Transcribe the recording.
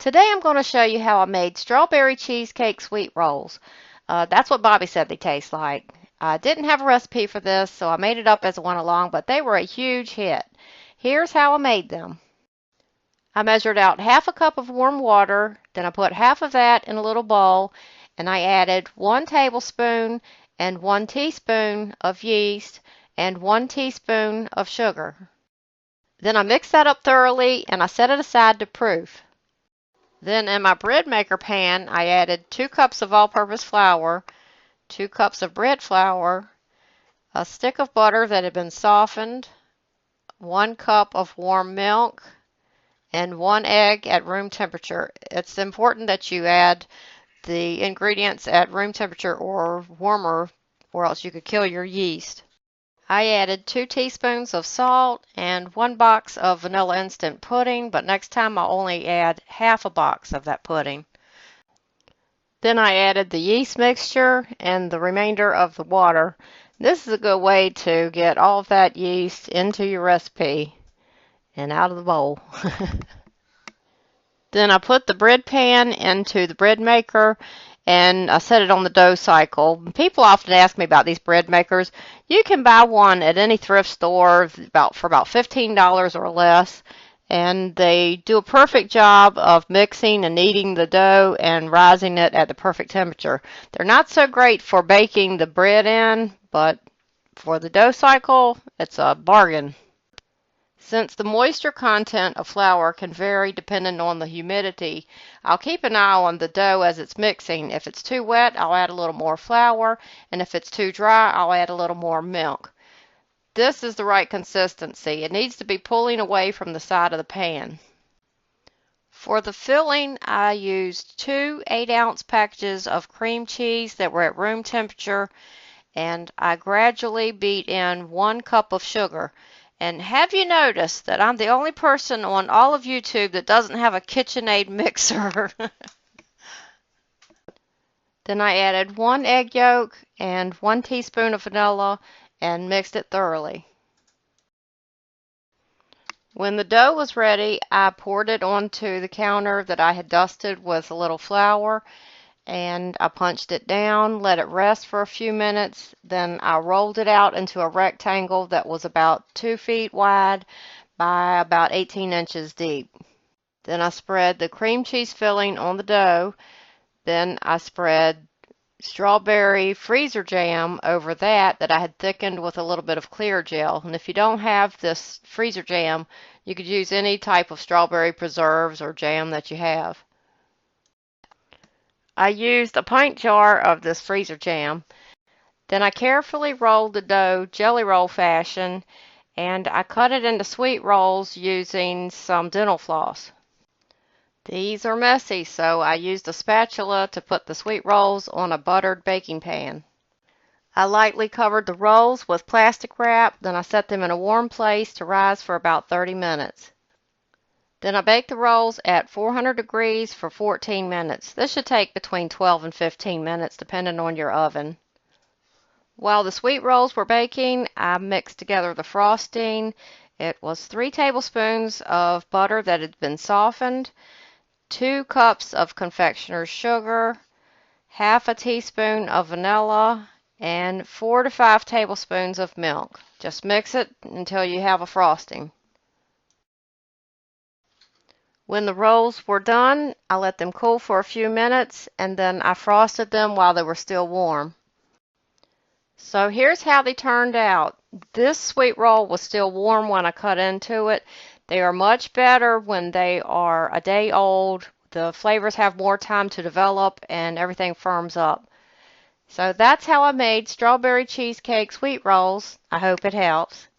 Today I'm going to show you how I made strawberry cheesecake sweet rolls. That's what Bobby said they taste like. I didn't have a recipe for this, so I made it up as I went along, but they were a huge hit. Here's how I made them. I measured out half a cup of warm water, then I put half of that in a little bowl, and I added 1 tablespoon and 1 teaspoon of yeast and 1 teaspoon of sugar. Then I mixed that up thoroughly and I set it aside to proof. Then in my bread maker pan, I added 2 cups of all-purpose flour, 2 cups of bread flour, a stick of butter that had been softened, 1 cup of warm milk, and 1 egg at room temperature. It's important that you add the ingredients at room temperature or warmer, or else you could kill your yeast. I added 2 teaspoons of salt and 1 box of vanilla instant pudding, but next time I'll only add half a box of that pudding. Then I added the yeast mixture and the remainder of the water. This is a good way to get all of that yeast into your recipe and out of the bowl. Then I put the bread pan into the bread maker and I set it on the dough cycle. People often ask me about these bread makers. You can buy one at any thrift store for about $15 or less, and they do a perfect job of mixing and kneading the dough and rising it at the perfect temperature. They're not so great for baking the bread in, but for the dough cycle, it's a bargain. Since the moisture content of flour can vary depending on the humidity, I'll keep an eye on the dough as it's mixing. If it's too wet, I'll add a little more flour, and if it's too dry, I'll add a little more milk. This is the right consistency. It needs to be pulling away from the side of the pan. For the filling, I used 2 8-ounce packages of cream cheese that were at room temperature, and I gradually beat in 1 cup of sugar. And have you noticed that I'm the only person on all of YouTube that doesn't have a KitchenAid mixer? Then I added 1 egg yolk and 1 teaspoon of vanilla and mixed it thoroughly. When the dough was ready, I poured it onto the counter that I had dusted with a little flour, and I punched it down, let it rest for a few minutes, then I rolled it out into a rectangle that was about 2 feet wide by about 18 inches deep. Then I spread the cream cheese filling on the dough, then I spread strawberry freezer jam over that I had thickened with a little bit of clear gel. And if you don't have this freezer jam, you could use any type of strawberry preserves or jam that you have. I used a pint jar of this freezer jam. Then I carefully rolled the dough jelly roll fashion, and I cut it into sweet rolls using some dental floss. These are messy, so I used a spatula to put the sweet rolls on a buttered baking pan. I lightly covered the rolls with plastic wrap, then I set them in a warm place to rise for about 30 minutes. Then I baked the rolls at 400 degrees for 14 minutes. This should take between 12 and 15 minutes depending on your oven. While the sweet rolls were baking, I mixed together the frosting. It was 3 tablespoons of butter that had been softened, 2 cups of confectioner's sugar, half a teaspoon of vanilla, and 4 to 5 tablespoons of milk. Just mix it until you have a frosting. When the rolls were done, I let them cool for a few minutes, and then I frosted them while they were still warm. So here's how they turned out. This sweet roll was still warm when I cut into it. They are much better when they are a day old. The flavors have more time to develop and everything firms up. So that's how I made strawberry cheesecake sweet rolls. I hope it helps.